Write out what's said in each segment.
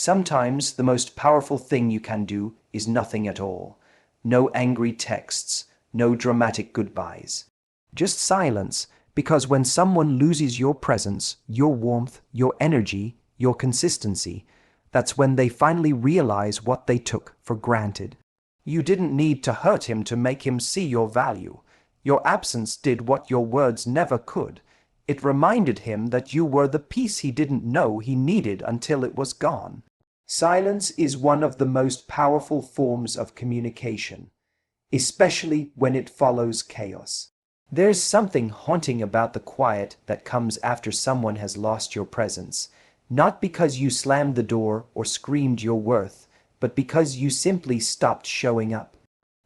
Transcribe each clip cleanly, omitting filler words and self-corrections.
Sometimes the most powerful thing you can do is nothing at all. No angry texts, no dramatic goodbyes. Just silence, because when someone loses your presence, your warmth, your energy, your consistency, that's when they finally realize what they took for granted. You didn't need to hurt him to make him see your value. Your absence did what your words never could. It reminded him that you were the piece he didn't know he needed until it was gone. Silence is one of the most powerful forms of communication, especially when it follows chaos. There's something haunting about the quiet that comes after someone has lost your presence, not because you slammed the door or screamed your worth, but because you simply stopped showing up.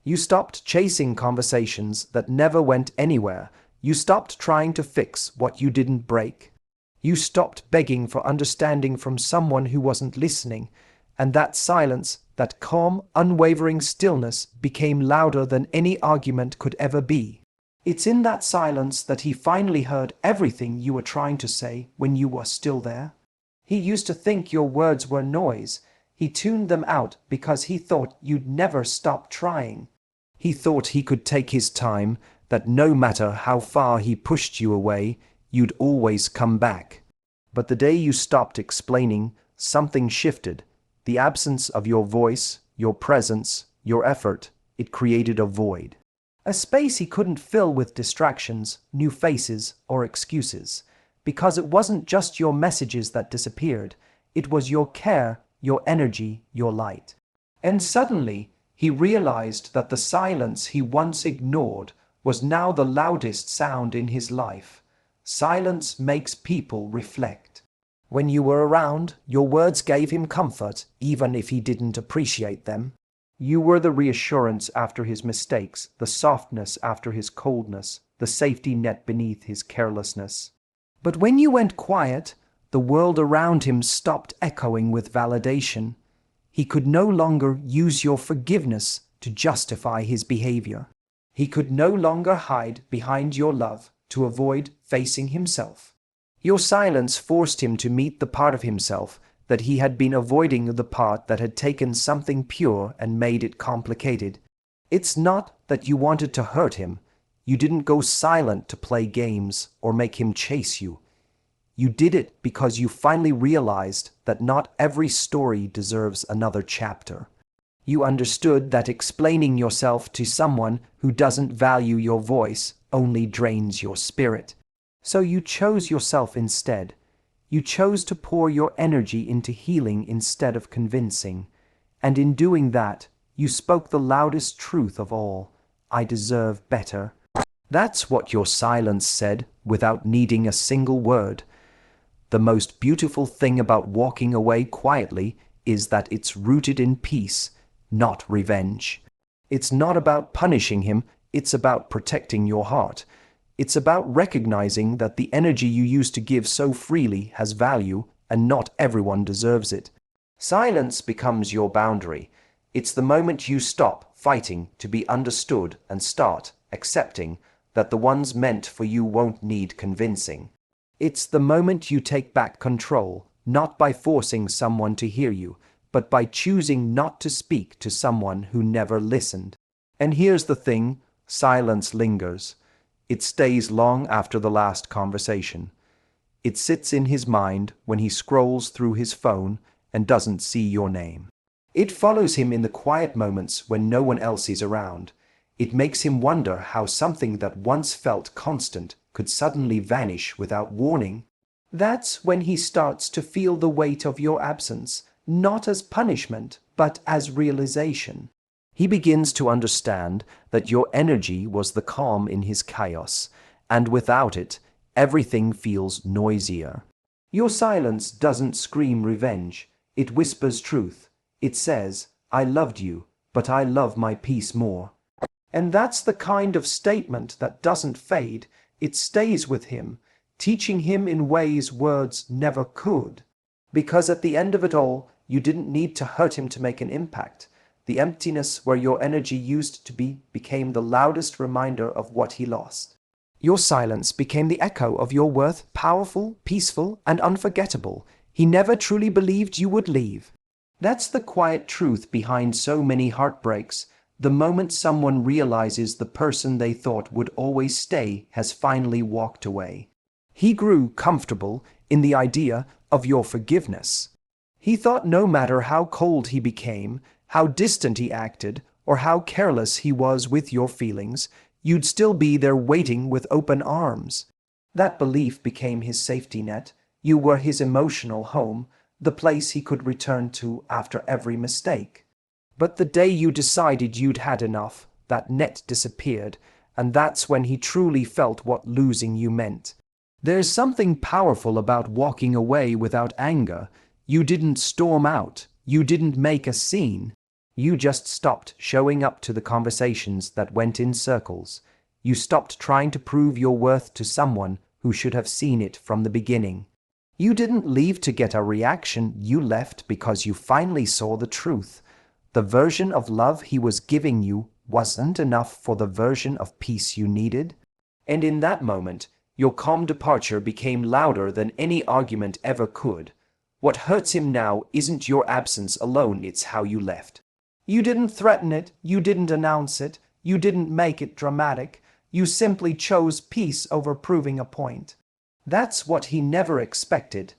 You stopped chasing conversations that never went anywhere. You stopped trying to fix what you didn't break. You stopped begging for understanding from someone who wasn't listening, and that silence, that calm, unwavering stillness, became louder than any argument could ever be. It's in that silence that he finally heard everything you were trying to say when you were still there. He used to think your words were noise. He tuned them out because he thought you'd never stop trying. He thought he could take his time, that no matter how far he pushed you away, you'd always come back. But the day you stopped explaining, something shifted. The absence of your voice, your presence, your effort, it created a void. A space he couldn't fill with distractions, new faces, or excuses. Because it wasn't just your messages that disappeared. It was your care, your energy, your light. And suddenly, he realized that the silence he once ignored was now the loudest sound in his life. Silence makes people reflect. When you were around, your words gave him comfort, even if he didn't appreciate them. You were the reassurance after his mistakes, the softness after his coldness, the safety net beneath his carelessness. But when you went quiet, the world around him stopped echoing with validation. He could no longer use your forgiveness to justify his behavior. He could no longer hide behind your love to avoid facing himself. Your silence forced him to meet the part of himself that he had been avoiding, the part that had taken something pure and made it complicated. It's not that you wanted to hurt him. You didn't go silent to play games or make him chase you. You did it because you finally realized that not every story deserves another chapter. You understood that explaining yourself to someone who doesn't value your voice only drains your spirit. So you chose yourself instead. You chose to pour your energy into healing instead of convincing. And in doing that, you spoke the loudest truth of all. I deserve better. That's what your silence said without needing a single word. The most beautiful thing about walking away quietly is that it's rooted in peace, not revenge. It's not about punishing him, it's about protecting your heart. It's about recognizing that the energy you used to give so freely has value, and not everyone deserves it. Silence becomes your boundary. It's the moment you stop fighting to be understood and start accepting that the ones meant for you won't need convincing. It's the moment you take back control, not by forcing someone to hear you, but by choosing not to speak to someone who never listened. And here's the thing, silence lingers. It stays long after the last conversation. It sits in his mind when he scrolls through his phone and doesn't see your name. It follows him in the quiet moments when no one else is around. It makes him wonder how something that once felt constant could suddenly vanish without warning. That's when he starts to feel the weight of your absence, not as punishment, but as realization. He begins to understand that your energy was the calm in his chaos, and without it, everything feels noisier. Your silence doesn't scream revenge, it whispers truth. It says, I loved you, but I love my peace more. And that's the kind of statement that doesn't fade, it stays with him, teaching him in ways words never could. Because at the end of it all, you didn't need to hurt him to make an impact. The emptiness where your energy used to be became the loudest reminder of what he lost. Your silence became the echo of your worth, powerful, peaceful, and unforgettable. He never truly believed you would leave. That's the quiet truth behind so many heartbreaks. The moment someone realizes the person they thought would always stay has finally walked away. He grew comfortable in the idea of your forgiveness. He thought no matter how cold he became, how distant he acted, or how careless he was with your feelings, you'd still be there waiting with open arms. That belief became his safety net. You were his emotional home, the place he could return to after every mistake. But the day you decided you'd had enough, that net disappeared, and that's when he truly felt what losing you meant. There's something powerful about walking away without anger. You didn't storm out, you didn't make a scene. You just stopped showing up to the conversations that went in circles. You stopped trying to prove your worth to someone who should have seen it from the beginning. You didn't leave to get a reaction, you left because you finally saw the truth. The version of love he was giving you wasn't enough for the version of peace you needed. And in that moment, your calm departure became louder than any argument ever could. What hurts him now isn't your absence alone, it's how you left. You didn't threaten it, you didn't announce it, you didn't make it dramatic, you simply chose peace over proving a point. That's what he never expected.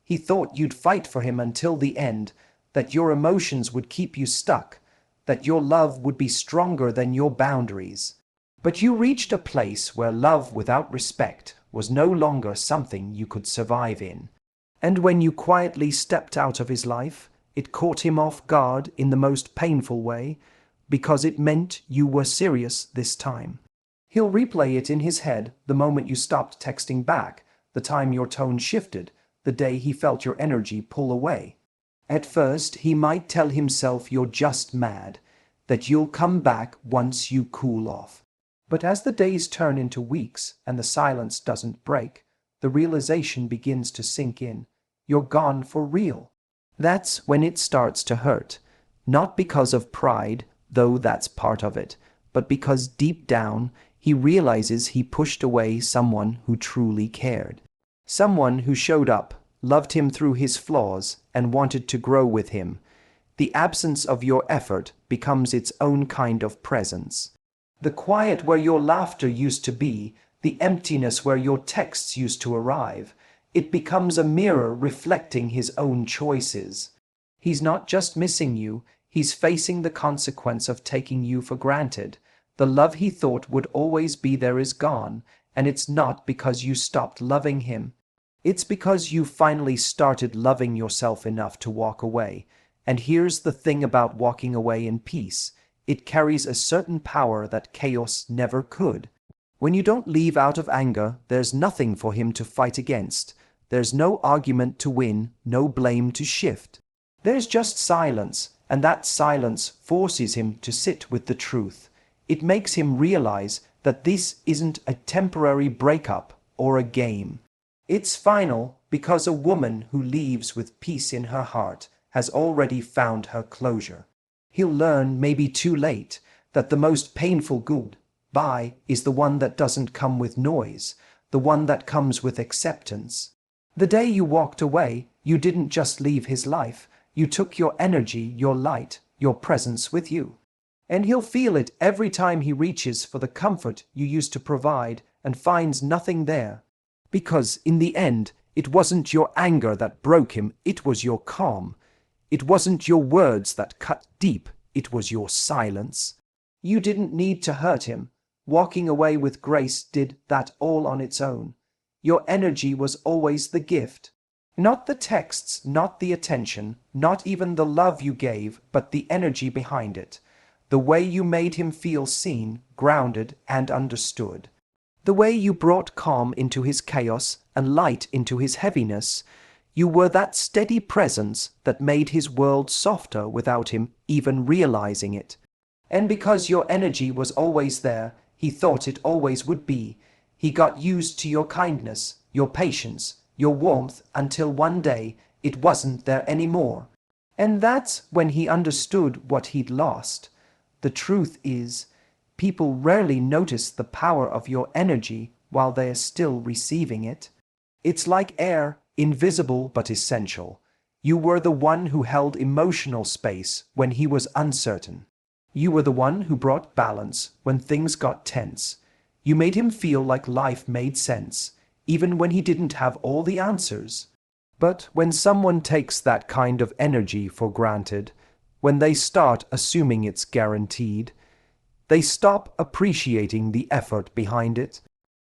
He thought you'd fight for him until the end, that your emotions would keep you stuck, that your love would be stronger than your boundaries. But you reached a place where love without respect was no longer something you could survive in. And when you quietly stepped out of his life, it caught him off guard in the most painful way, because it meant you were serious this time. He'll replay it in his head the moment you stopped texting back, the time your tone shifted, the day he felt your energy pull away. At first, he might tell himself you're just mad, that you'll come back once you cool off. But as the days turn into weeks and the silence doesn't break, the realization begins to sink in. You're gone for real. That's when it starts to hurt. Not because of pride, though that's part of it, but because deep down, he realizes he pushed away someone who truly cared. Someone who showed up, loved him through his flaws, and wanted to grow with him. The absence of your effort becomes its own kind of presence. The quiet where your laughter used to be, the emptiness where your texts used to arrive, it becomes a mirror reflecting his own choices. He's not just missing you, he's facing the consequence of taking you for granted. The love he thought would always be there is gone, and it's not because you stopped loving him. It's because you finally started loving yourself enough to walk away. And here's the thing about walking away in peace. It carries a certain power that chaos never could. When you don't leave out of anger, there's nothing for him to fight against. There's no argument to win, no blame to shift. There's just silence, and that silence forces him to sit with the truth. It makes him realize that this isn't a temporary breakup or a game. It's final because a woman who leaves with peace in her heart has already found her closure. He'll learn, maybe too late, that the most painful goodbye is the one that doesn't come with noise, the one that comes with acceptance. The day you walked away, you didn't just leave his life, you took your energy, your light, your presence with you. And he'll feel it every time he reaches for the comfort you used to provide and finds nothing there. Because in the end, it wasn't your anger that broke him, it was your calm. It wasn't your words that cut deep, it was your silence. You didn't need to hurt him. Walking away with grace did that all on its own. Your energy was always the gift. Not the texts, not the attention, not even the love you gave, but the energy behind it. The way you made him feel seen, grounded, and understood. The way you brought calm into his chaos and light into his heaviness. You were that steady presence that made his world softer without him even realizing it. And because your energy was always there, he thought it always would be. He got used to your kindness, your patience, your warmth until one day it wasn't there anymore. And that's when he understood what he'd lost. The truth is, people rarely notice the power of your energy while they are still receiving it. It's like air, invisible but essential. You were the one who held emotional space when he was uncertain. You were the one who brought balance when things got tense. You made him feel like life made sense, even when he didn't have all the answers. But when someone takes that kind of energy for granted, when they start assuming it's guaranteed, they stop appreciating the effort behind it.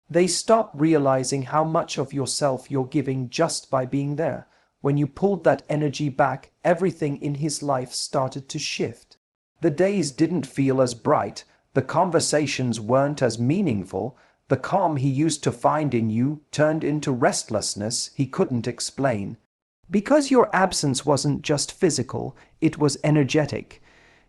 They stop realizing how much of yourself you're giving just by being there. When you pulled that energy back, everything in his life started to shift. The days didn't feel as bright, the conversations weren't as meaningful, the calm he used to find in you turned into restlessness he couldn't explain. Because your absence wasn't just physical, it was energetic.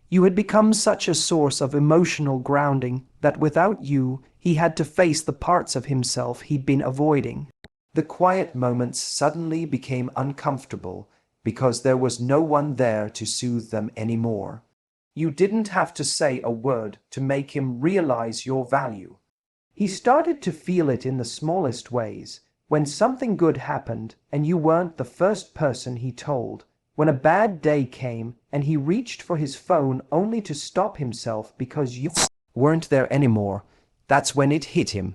You had become such a source of emotional grounding that without you, he had to face the parts of himself he'd been avoiding. The quiet moments suddenly became uncomfortable because there was no one there to soothe them anymore. You didn't have to say a word to make him realize your value. He started to feel it in the smallest ways. When something good happened and you weren't the first person he told. When a bad day came and he reached for his phone only to stop himself because you weren't there anymore. That's when it hit him.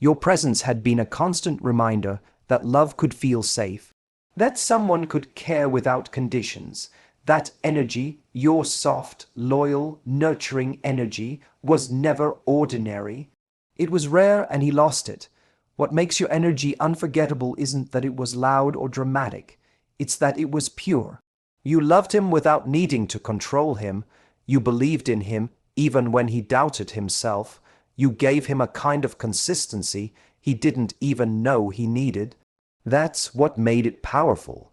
Your presence had been a constant reminder that love could feel safe, that someone could care without conditions, that energy, your soft, loyal, nurturing energy, was never ordinary. It was rare and he lost it. What makes your energy unforgettable isn't that it was loud or dramatic, it's that it was pure. You loved him without needing to control him. You believed in him even when he doubted himself. You gave him a kind of consistency he didn't even know he needed. That's what made it powerful,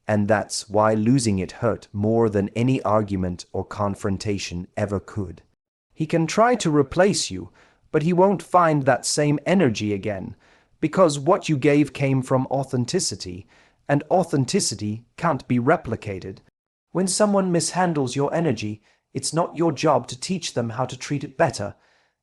and that's why losing it hurt more than any argument or confrontation ever could. He can try to replace you, but he won't find that same energy again, because what you gave came from authenticity, and authenticity can't be replicated. When someone mishandles your energy, it's not your job to teach them how to treat it better.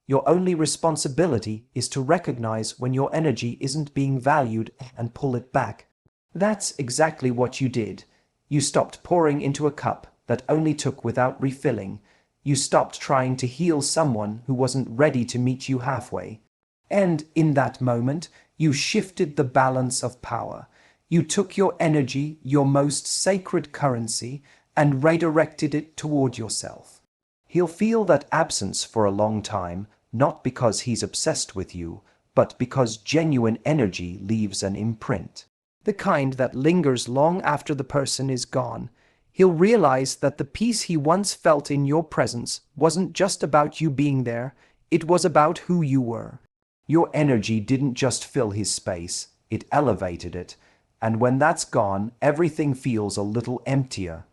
Your only responsibility is to recognize when your energy isn't being valued and pull it back. That's exactly what you did. You stopped pouring into a cup that only took without refilling. You stopped trying to heal someone who wasn't ready to meet you halfway. And in that moment, you shifted the balance of power. You took your energy, your most sacred currency, and redirected it toward yourself. He'll feel that absence for a long time, not because he's obsessed with you, but because genuine energy leaves an imprint. The kind that lingers long after the person is gone. He'll realize that the peace he once felt in your presence wasn't just about you being there, it was about who you were. Your energy didn't just fill his space, it elevated it, and when that's gone, everything feels a little emptier.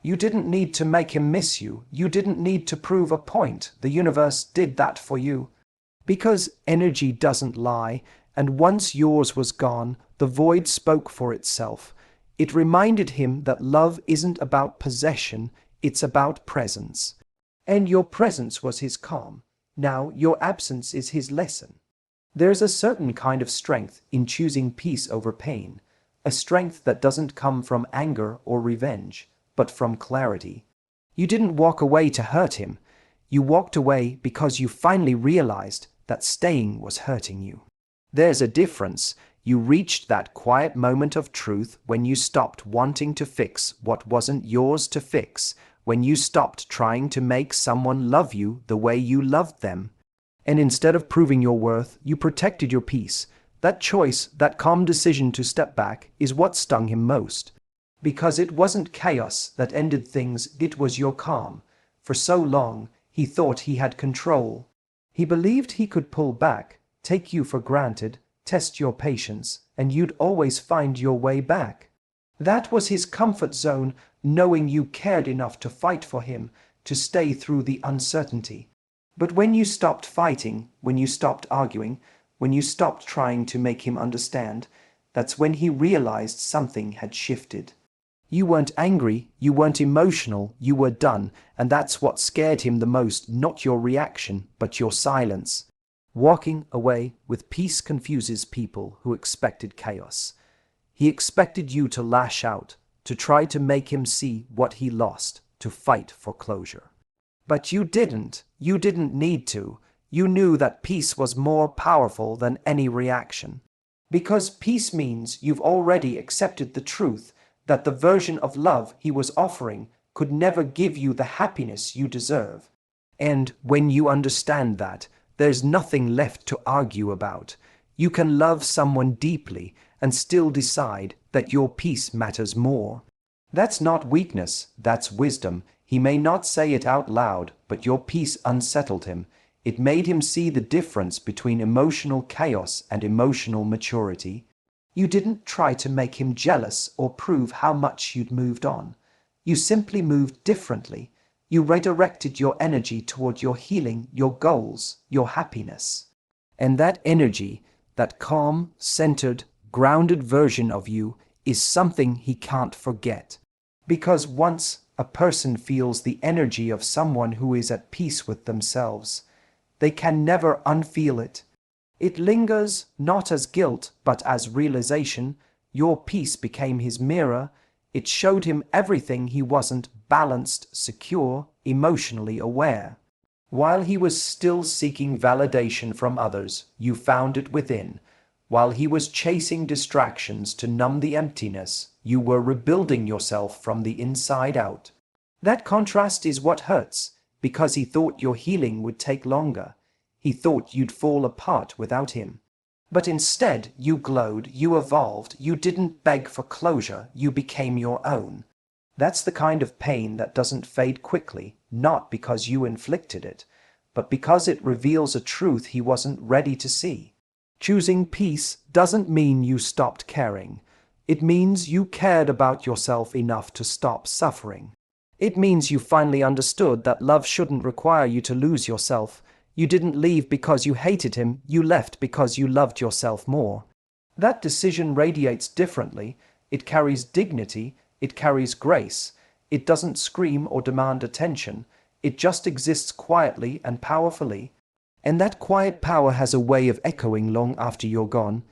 You didn't need to make him miss you. You didn't need to prove a point. The universe did that for you. Because energy doesn't lie, and once yours was gone, the void spoke for itself. It reminded him that love isn't about possession, it's about presence. And your presence was his calm. Now your absence is his lesson. There's a certain kind of strength in choosing peace over pain, a strength that doesn't come from anger or revenge, but from clarity. You didn't walk away to hurt him. You walked away because you finally realized that staying was hurting you. There's a difference. You reached that quiet moment of truth when you stopped wanting to fix what wasn't yours to fix, when you stopped trying to make someone love you the way you loved them. And instead of proving your worth, you protected your peace. That choice, that calm decision to step back, is what stung him most. Because it wasn't chaos that ended things, it was your calm. For so long, he thought he had control. He believed he could pull back, take you for granted, test your patience, and you'd always find your way back. That was his comfort zone, knowing you cared enough to fight for him, to stay through the uncertainty. But when you stopped fighting, when you stopped arguing, when you stopped trying to make him understand, that's when he realized something had shifted. You weren't angry, you weren't emotional, you were done, and that's what scared him the most, not your reaction, but your silence. Walking away with peace confuses people who expected chaos. He expected you to lash out, to try to make him see what he lost, to fight for closure. But you didn't. You didn't need to. You knew that peace was more powerful than any reaction. Because peace means you've already accepted the truth that the version of love he was offering could never give you the happiness you deserve. And when you understand that, there's nothing left to argue about. You can love someone deeply and still decide that your peace matters more. That's not weakness, that's wisdom. He may not say it out loud, but your peace unsettled him. It made him see the difference between emotional chaos and emotional maturity. You didn't try to make him jealous or prove how much you'd moved on. You simply moved differently. You redirected your energy toward your healing, your goals, your happiness. And that energy, that calm, centered, grounded version of you, is something he can't forget. Because once a person feels the energy of someone who is at peace with themselves, they can never unfeel it. It lingers not as guilt, but as realization. Your peace became his mirror. It showed him everything he wasn't: balanced, secure, emotionally aware. While he was still seeking validation from others, you found it within. While he was chasing distractions to numb the emptiness, you were rebuilding yourself from the inside out. That contrast is what hurts, because he thought your healing would take longer. He thought you'd fall apart without him. But instead, you glowed, you evolved, you didn't beg for closure, you became your own. That's the kind of pain that doesn't fade quickly, not because you inflicted it, but because it reveals a truth he wasn't ready to see. Choosing peace doesn't mean you stopped caring. It means you cared about yourself enough to stop suffering. It means you finally understood that love shouldn't require you to lose yourself. You didn't leave because you hated him, you left because you loved yourself more. That decision radiates differently. It carries dignity, it carries grace. It doesn't scream or demand attention. It just exists quietly and powerfully. And that quiet power has a way of echoing long after you're gone.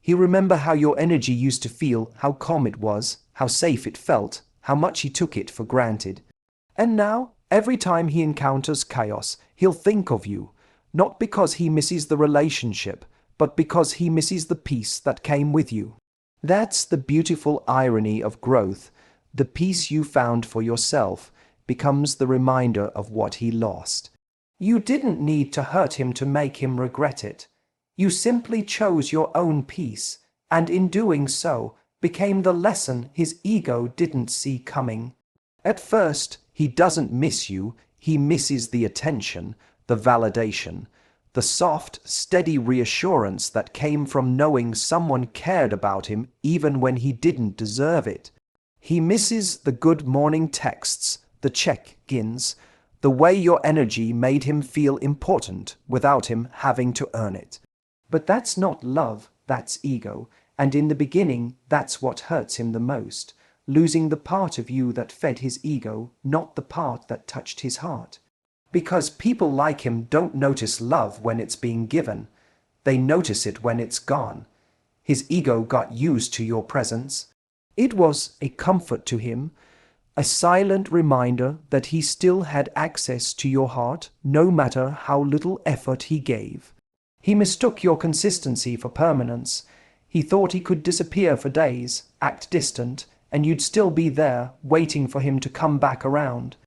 He remembers how your energy used to feel, how calm it was, how safe it felt, how much he took it for granted. And now, every time he encounters chaos, he'll think of you, not because he misses the relationship, but because he misses the peace that came with you. That's the beautiful irony of growth. The peace you found for yourself becomes the reminder of what he lost. You didn't need to hurt him to make him regret it. You simply chose your own peace, and in doing so, became the lesson his ego didn't see coming. At first, he doesn't miss you, he misses the attention, the validation, the soft, steady reassurance that came from knowing someone cared about him even when he didn't deserve it. He misses the good morning texts, the check-ins, the way your energy made him feel important without him having to earn it. But that's not love, that's ego, and in the beginning, that's what hurts him the most, losing the part of you that fed his ego, not the part that touched his heart. Because people like him don't notice love when it's being given. They notice it when it's gone. His ego got used to your presence. It was a comfort to him, a silent reminder that he still had access to your heart, no matter how little effort he gave. He mistook your consistency for permanence. He thought he could disappear for days, act distant, and you'd still be there, waiting for him to come back around.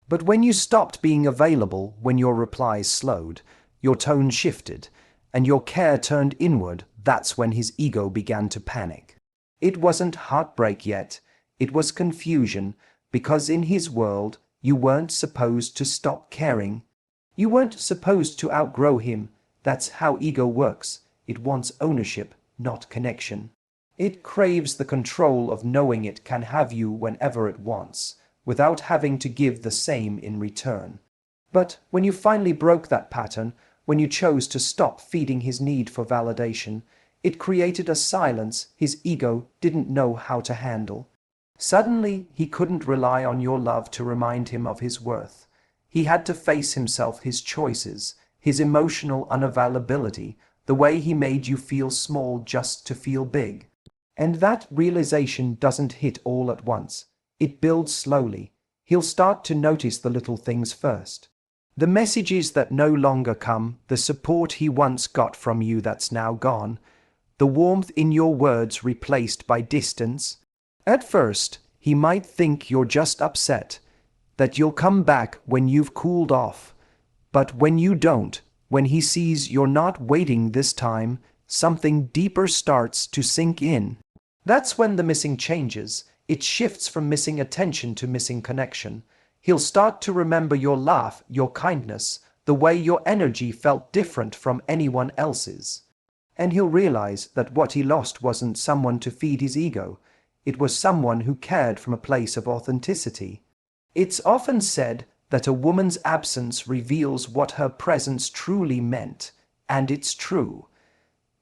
But when you stopped being available, when your replies slowed, your tone shifted, and your care turned inward, that's when his ego began to panic. It wasn't heartbreak yet, it was confusion, because in his world, you weren't supposed to stop caring. You weren't supposed to outgrow him. That's how ego works. It wants ownership, not connection. It craves the control of knowing it can have you whenever it wants, without having to give the same in return. But when you finally broke that pattern, when you chose to stop feeding his need for validation, it created a silence his ego didn't know how to handle. Suddenly, he couldn't rely on your love to remind him of his worth. He had to face himself, his choices, his emotional unavailability, the way he made you feel small just to feel big. And that realization doesn't hit all at once. It builds slowly. He'll start to notice the little things first. The messages that no longer come, the support he once got from you that's now gone, the warmth in your words replaced by distance. At first, he might think you're just upset, that you'll come back when you've cooled off. But when you don't, when he sees you're not waiting this time, something deeper starts to sink in. That's when the missing changes. It shifts from missing attention to missing connection. He'll start to remember your laugh, your kindness, the way your energy felt different from anyone else's. And he'll realize that what he lost wasn't someone to feed his ego. It was someone who cared from a place of authenticity. It's often said that a woman's absence reveals what her presence truly meant, and it's true.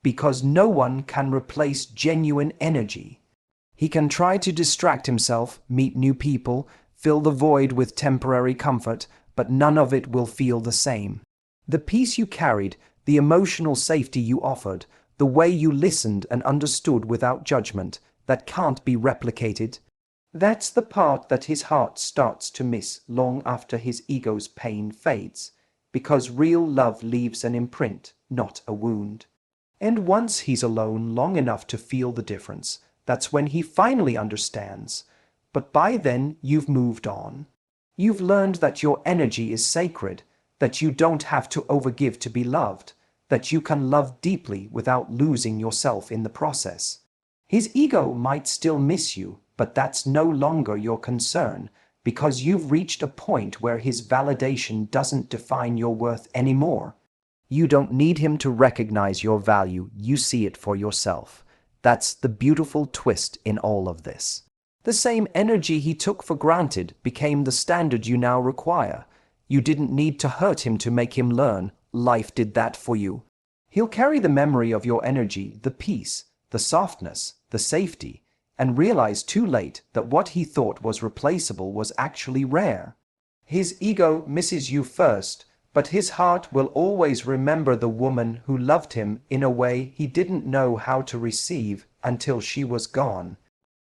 Because no one can replace genuine energy. He can try to distract himself, meet new people, fill the void with temporary comfort, but none of it will feel the same. The peace you carried, the emotional safety you offered, the way you listened and understood without judgment, that can't be replicated. That's the part that his heart starts to miss long after his ego's pain fades, because real love leaves an imprint, not a wound. And once he's alone long enough to feel the difference, that's when he finally understands. But by then, you've moved on. You've learned that your energy is sacred, that you don't have to overgive to be loved, that you can love deeply without losing yourself in the process. His ego might still miss you, but that's no longer your concern, because you've reached a point where his validation doesn't define your worth anymore. You don't need him to recognize your value, you see it for yourself. That's the beautiful twist in all of this. The same energy he took for granted became the standard you now require. You didn't need to hurt him to make him learn. Life did that for you. He'll carry the memory of your energy, the peace, the softness, the safety, and realize too late that what he thought was replaceable was actually rare. His ego misses you first, but his heart will always remember the woman who loved him in a way he didn't know how to receive until she was gone.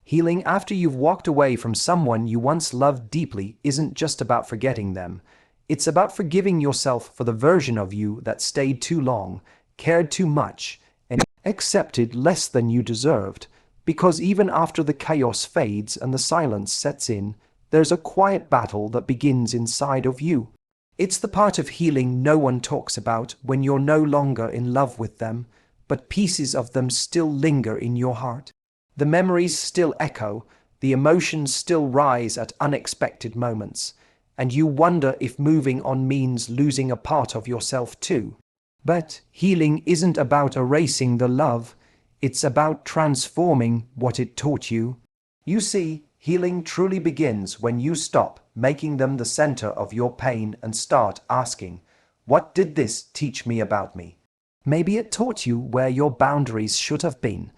Healing after you've walked away from someone you once loved deeply isn't just about forgetting them. It's about forgiving yourself for the version of you that stayed too long, cared too much, and accepted less than you deserved. Because even after the chaos fades and the silence sets in, there's a quiet battle that begins inside of you. It's the part of healing no one talks about when you're no longer in love with them, but pieces of them still linger in your heart. The memories still echo, the emotions still rise at unexpected moments, and you wonder if moving on means losing a part of yourself too. But healing isn't about erasing the love, it's about transforming what it taught you. You see, healing truly begins when you stop making them the center of your pain and start asking, what did this teach me about me? Maybe it taught you where your boundaries should have been.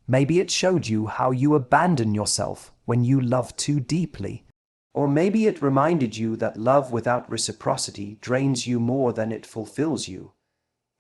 Maybe it showed you how you abandon yourself when you love too deeply. Or maybe it reminded you that love without reciprocity drains you more than it fulfills you.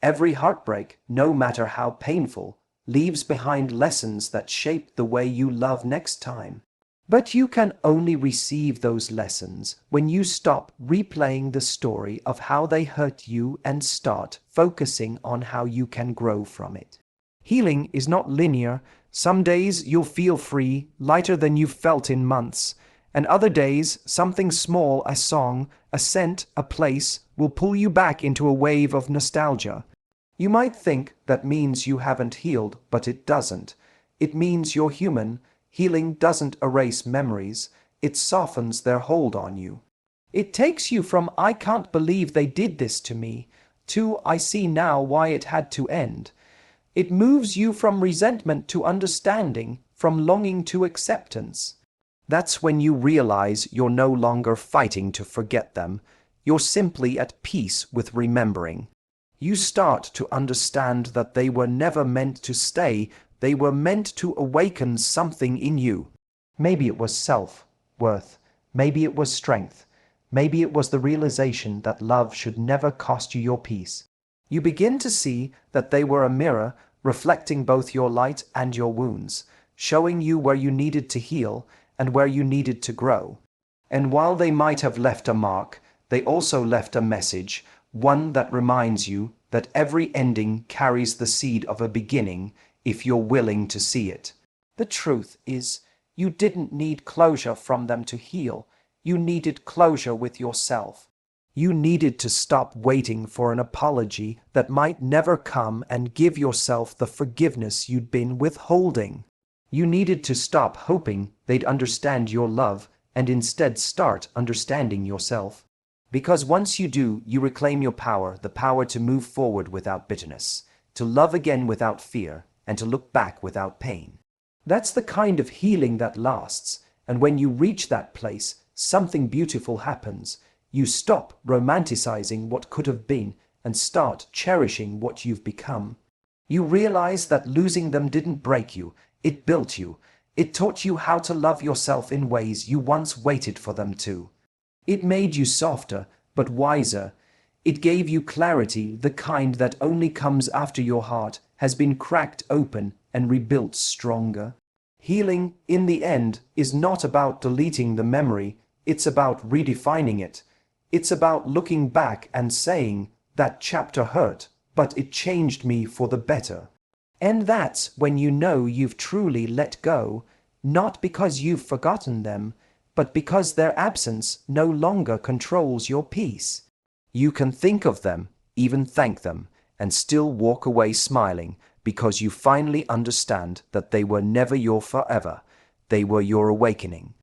Every heartbreak, no matter how painful, leaves behind lessons that shape the way you love next time. But you can only receive those lessons when you stop replaying the story of how they hurt you and start focusing on how you can grow from it. Healing is not linear. Some days you'll feel free, lighter than you've felt in months, and other days something small, a song, a scent, a place, will pull you back into a wave of nostalgia. You might think that means you haven't healed, but it doesn't. It means you're human. Healing doesn't erase memories, it softens their hold on you. It takes you from "I can't believe they did this to me" to "I see now why it had to end." It moves you from resentment to understanding, from longing to acceptance. That's when you realize you're no longer fighting to forget them, you're simply at peace with remembering. You start to understand that they were never meant to stay. They were meant to awaken something in you. Maybe it was self-worth. Maybe it was strength. Maybe it was the realization that love should never cost you your peace. You begin to see that they were a mirror reflecting both your light and your wounds, showing you where you needed to heal and where you needed to grow. And while they might have left a mark, they also left a message, one that reminds you that every ending carries the seed of a beginning if you're willing to see it. The truth is, you didn't need closure from them to heal. You needed closure with yourself. You needed to stop waiting for an apology that might never come and give yourself the forgiveness you'd been withholding. You needed to stop hoping they'd understand your love and instead start understanding yourself. Because once you do, you reclaim your power, the power to move forward without bitterness, to love again without fear, and to look back without pain. That's the kind of healing that lasts, and when you reach that place, something beautiful happens. You stop romanticizing what could have been and start cherishing what you've become. You realize that losing them didn't break you, it built you. It taught you how to love yourself in ways you once waited for them to. It made you softer, but wiser. It gave you clarity, the kind that only comes after your heart has been cracked open and rebuilt stronger. Healing, in the end, is not about deleting the memory, it's about redefining it. It's about looking back and saying, that chapter hurt, but it changed me for the better. And that's when you know you've truly let go, not because you've forgotten them, but because their absence no longer controls your peace. You can think of them, even thank them, and still walk away smiling because you finally understand that they were never your forever, they were your awakening.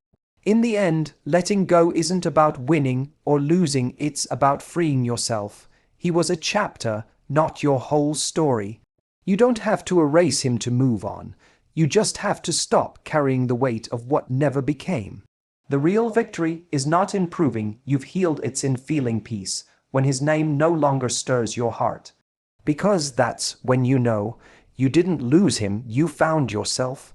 In the end, letting go isn't about winning or losing, it's about freeing yourself. He was a chapter, not your whole story. You don't have to erase him to move on. You just have to stop carrying the weight of what never became. The real victory is not in proving you've healed, it's in feeling peace when his name no longer stirs your heart. Because that's when you know you didn't lose him, you found yourself.